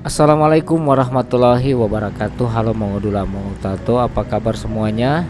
Assalamualaikum warahmatullahi wabarakatuh. Halo Mangudula Tato, apa kabar semuanya?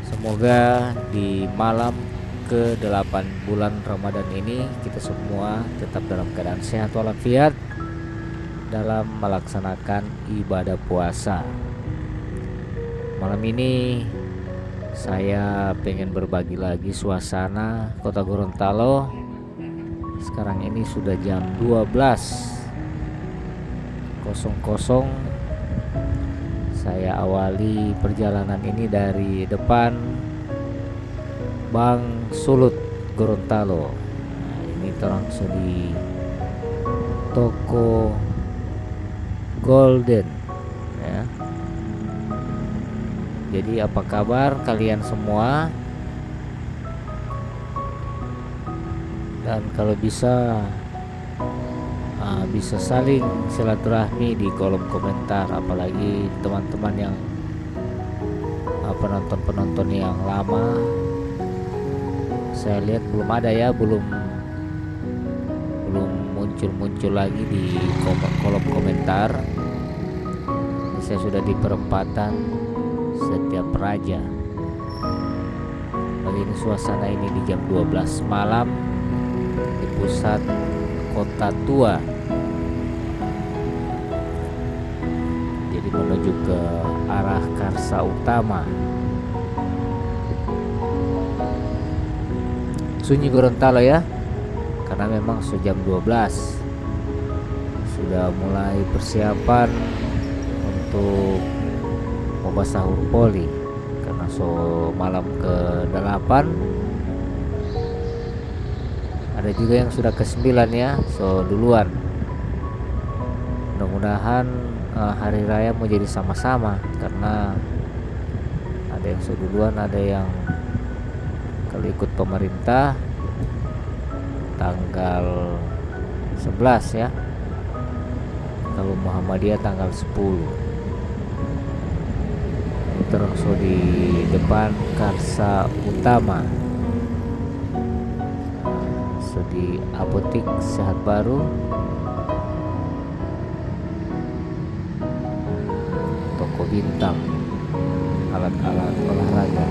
Semoga di malam ke-8 bulan Ramadan ini kita semua tetap dalam keadaan sehat walafiat dalam melaksanakan ibadah puasa. Malam ini saya pengen berbagi lagi suasana Kota Gorontalo. Sekarang ini sudah jam 12.00. Saya awali perjalanan ini dari depan Bank Sulut Gorontalo. Nah, ini terang di toko Golden ya. Jadi apa kabar kalian semua? Dan kalau bisa saling silaturahmi di kolom komentar, apalagi teman-teman yang penonton-penonton yang lama. Saya lihat belum ada ya, belum muncul lagi di kolom komentar. Saya sudah di perempatan Setiap Raja. Kali ini suasana ini di jam 12 malam di pusat Kota Tua. Jadi menuju ke arah Karsa Utama. Sunyi Gorontalo ya, karena memang sejam 12 sudah mulai persiapan untuk moga sahur poli, karena malam ke-8 ada juga yang sudah ke-9 ya, duluan. Mudah-mudahan hari raya mau jadi sama-sama, karena ada yang duluan, ada yang kalau ikut pemerintah tanggal 11 ya, kalau Muhammadiyah tanggal 10. Ini terus di depan Karsa Utama, di Apotik Sehat Baru, toko Bintang, alat-alat olahraga.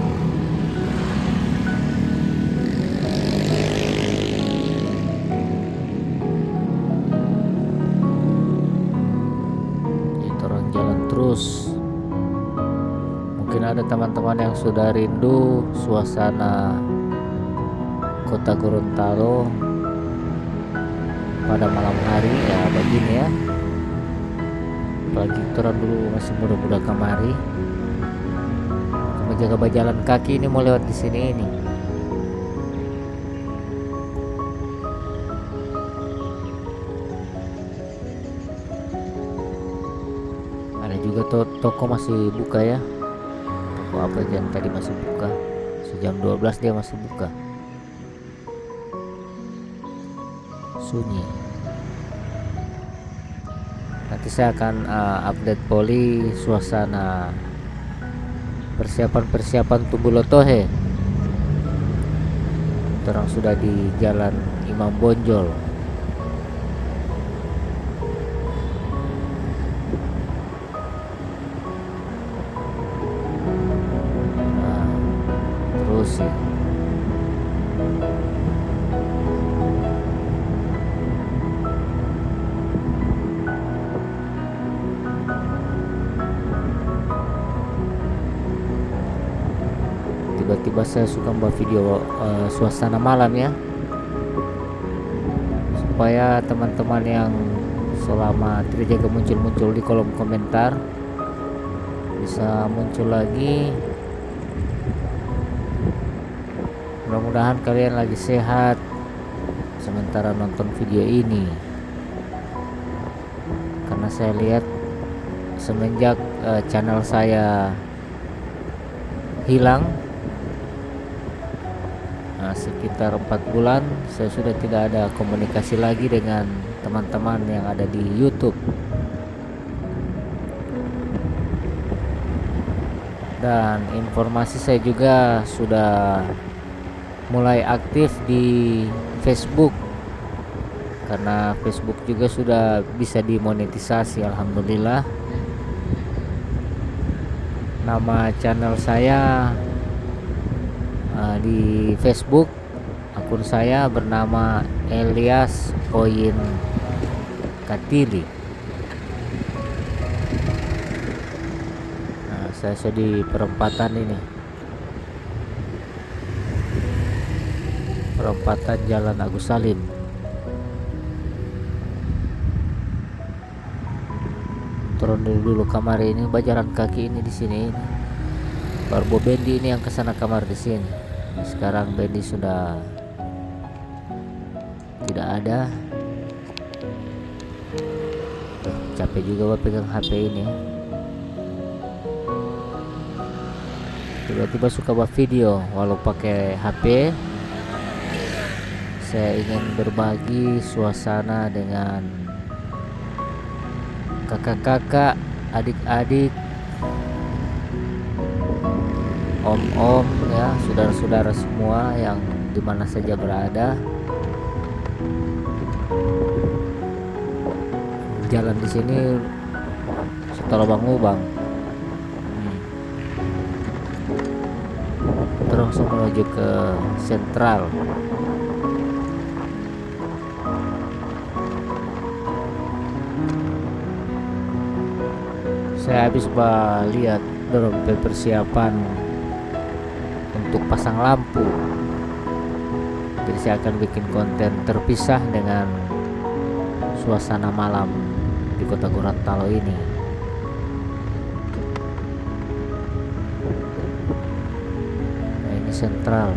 Itu orang jalan terus. Mungkin ada teman-teman yang sudah rindu suasana Kota Gorontalo pada malam hari ya, begini ya. Apalagi turun dulu masih muda-muda kemari, menjaga berjalan kaki ini mau lewat di sini ini. Ada juga toko masih buka ya. Toko apa aja yang tadi masih buka, sejam 12 dia masih buka. Sunyi. Nanti saya akan update poli suasana persiapan Tumbulotohe. Terang sudah di Jalan Imam Bonjol. Nah, terus sih. Tiba-tiba saya suka membuat video suasana malam ya, supaya teman-teman yang selama tidak jaga muncul di kolom komentar bisa muncul lagi. Mudah-mudahan kalian lagi sehat sementara nonton video ini, karena saya lihat semenjak channel saya hilang sekitar 4 bulan, saya sudah tidak ada komunikasi lagi dengan teman-teman yang ada di YouTube. Dan informasi saya juga sudah mulai aktif di Facebook, karena Facebook juga sudah bisa dimonetisasi, alhamdulillah. Nama channel saya di Facebook, akun saya bernama Elias Oyin Katili. Nah, saya sudah di perempatan ini, perempatan Jalan Agus Salim. Turun dulu kamar ini, berjalan kaki ini di sini. Barbo Bendi ini yang kesana kamar di sini. Sekarang Bendi sudah tidak ada. Capek juga pegang HP ini. Tiba-tiba suka buat video walau pakai HP. Saya ingin berbagi suasana dengan kakak-kakak, adik-adik, om-om ya, saudara-saudara semua yang dimana saja berada. Jalan di sini setelah lubang-lubang, terus menuju ke sentral. Saya habis lihat persiapan untuk pasang lampu, jadi saya akan bikin konten terpisah dengan suasana malam di kota Gorontalo ini. Nah, ini sentral,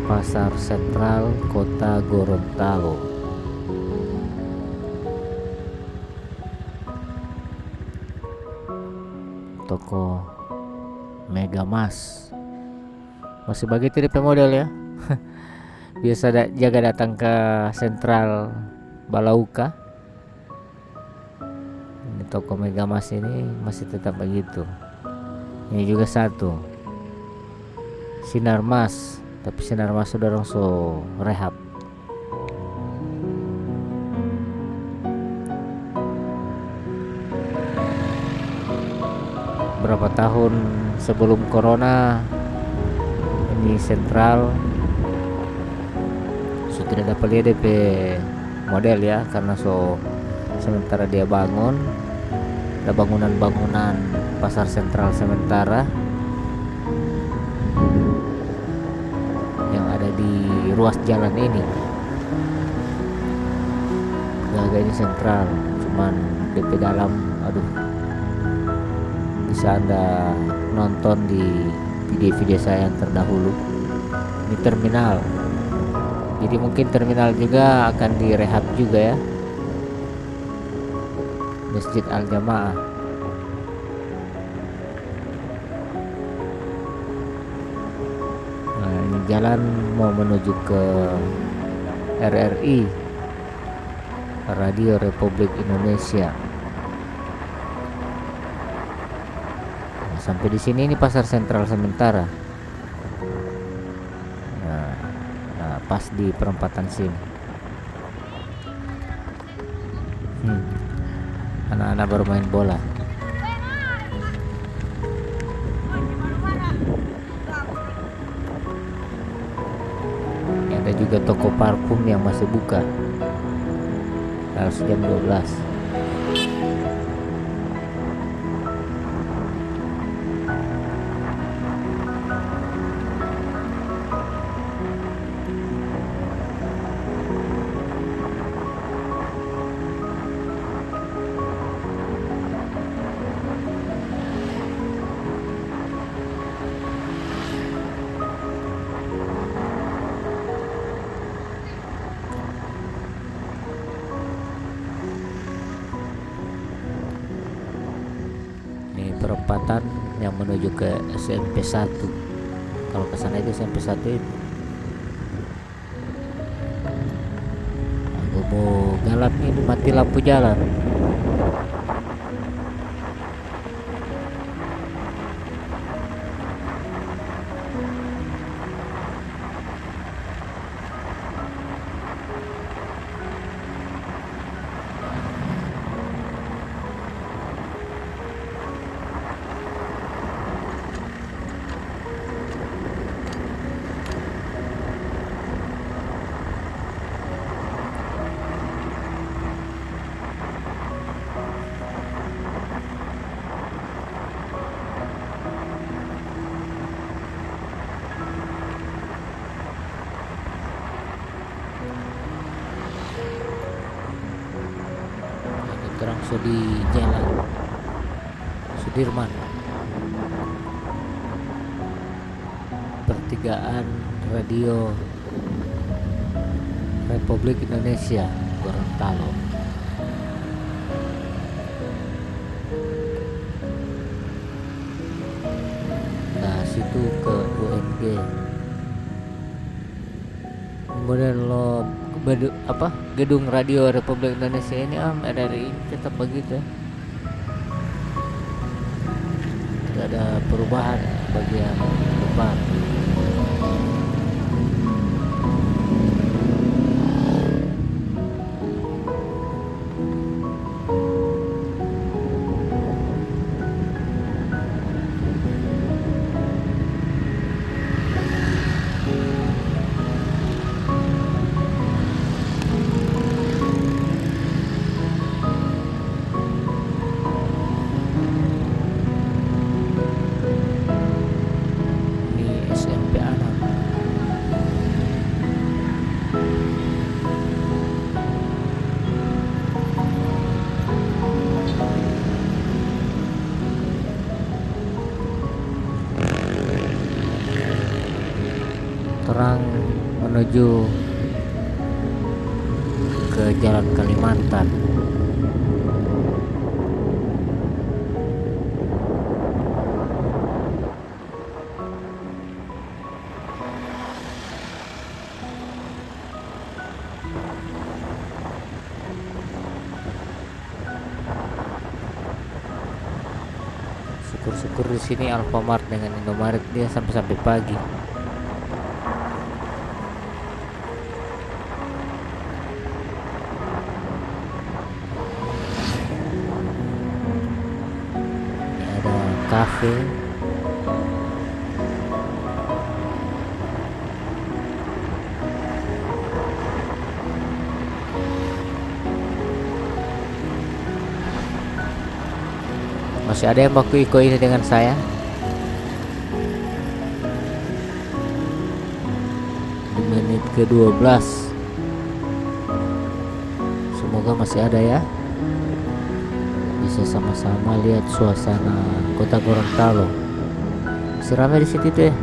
pasar sentral kota Gorontalo. Toko Megamas masih bagi trip model ya. Biasa jaga datang ke sentral Balauka. Ini toko Megamas ini masih tetap begitu. Ini juga satu Sinarmas, tapi Sinarmas sudah langsung rehab. Berapa tahun sebelum corona ini sentral tidak dapat lihat DP model ya, karena sementara dia bangun, ada bangunan-bangunan pasar sentral sementara yang ada di ruas jalan ini. Agak ini sentral, cuman DP dalam, aduh, bisa Anda nonton di video-video saya yang terdahulu. Ini terminal, jadi mungkin terminal juga akan direhab juga ya. Masjid Al-Jamaah. Nah, ini jalan mau menuju ke RRI, Radio Republik Indonesia. Nah, sampai di sini ini pasar sentral sementara. Nah, pas di perempatan sini. Anak-anak bermain bola. Ada juga toko parfum yang masih buka harus jam 12. Perempatan yang menuju ke SMP 1. Kalau ke sana itu SMP 1 itu aku mau galap ini, mati lampu jalan. Terang so di Jalan Sudirman, pertigaan Radio Republik Indonesia Gorontalo. Nah situ ke UNG, kemudian lo gedung Radio Republik Indonesia ini RRI tetap begitu, tidak ada perubahan bagian depan. Terang menuju ke Jalan Kalimantan. Syukur-syukur di sini Alfamart dengan Indomaret dia sampai pagi. Kafe, masih ada yang mau ikut ini dengan saya. Di menit ke-12, semoga masih ada ya. Bisa sama-sama lihat suasana kota Gorontalo. Seramai di situ deh.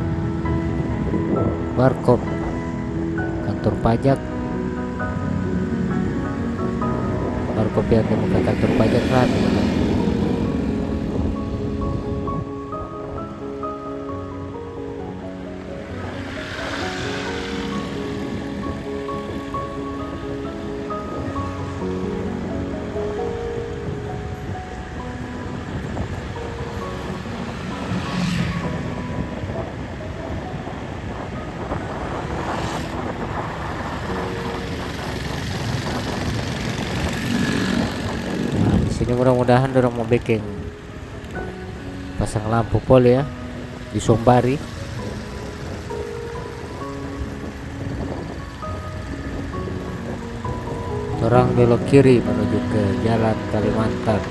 Warkop, kantor pajak, warkop yang dekat kantor pajak rame. Ini mudah-mudahan dorong mau bikin pasang lampu pol ya di Sombari. Orang belok kiri menuju ke Jalan Kalimantan.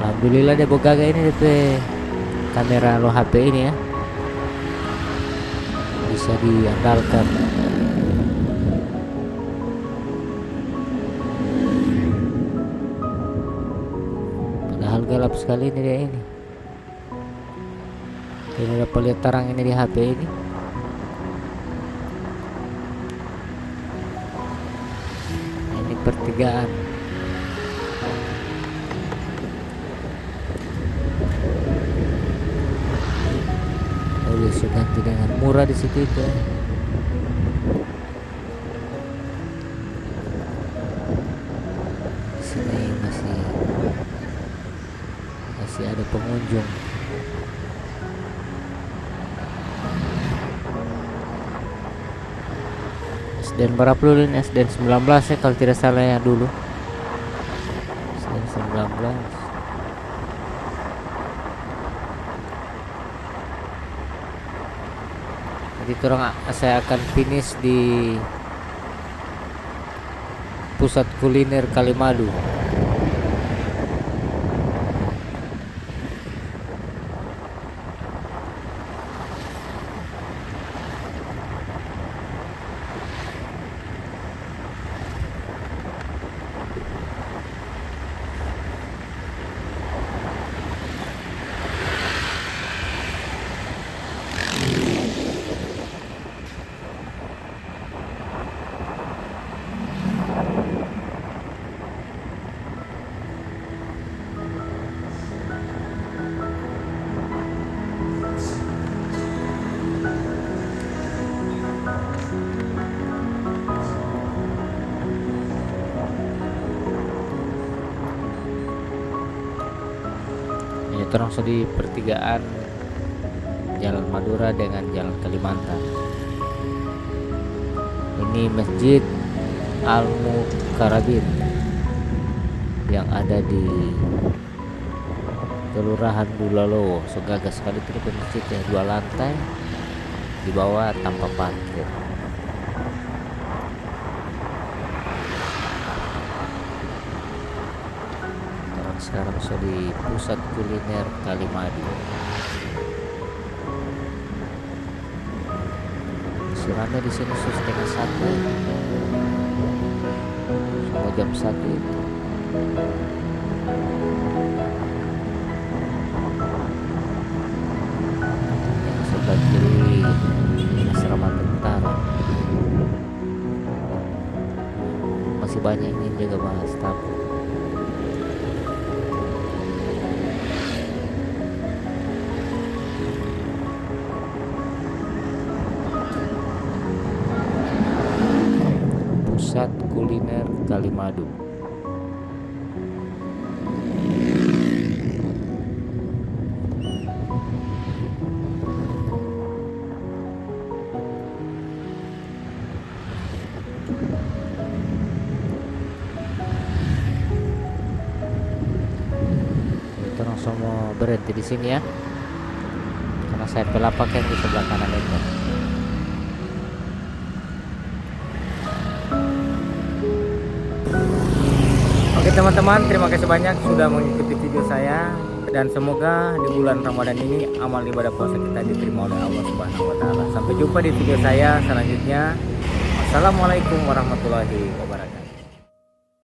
Alhamdulillah dia boga ini DP kamera lo HP ini ya, bisa diandalkan. Padahal gelap sekali ini dia ini. Tidak dapat lihat terang ini di HP ini. Ini pertigaan. Sudah dengan murah di situ itu. Di sini masih ada pengunjung. SDN berapa dulu ini? SDN 19 ya kalau tidak salah ya dulu. SDN 19. Jadi saya akan finish di pusat kuliner Kalimadu. Ini terus di pertigaan Jalan Madura dengan Jalan Kalimantan. Ini Masjid Al Mukarrabin yang ada di Kelurahan Bulalo. So gagah sekali itu masjid ya, 2 lantai, di bawah tanpa parkir. Dan sekarang sudah di pusat kuliner Kalimadu. Istirahatnya di sini 12:30 sama jam 1 itu. Yang sebelah kiri asrama tentara. Masih banyak yang ingin jaga bahas tapi pusat kuliner Kalimadu. Kita langsung mau berhenti di sini ya, karena saya pelapak yang di sebelah kanan itu. Oke teman-teman, terima kasih banyak sudah mengikuti video saya, dan semoga di bulan Ramadan ini amal ibadah puasa kita diterima oleh Allah Subhanahu wa taala. Sampai jumpa di video saya selanjutnya. Assalamualaikum warahmatullahi wabarakatuh.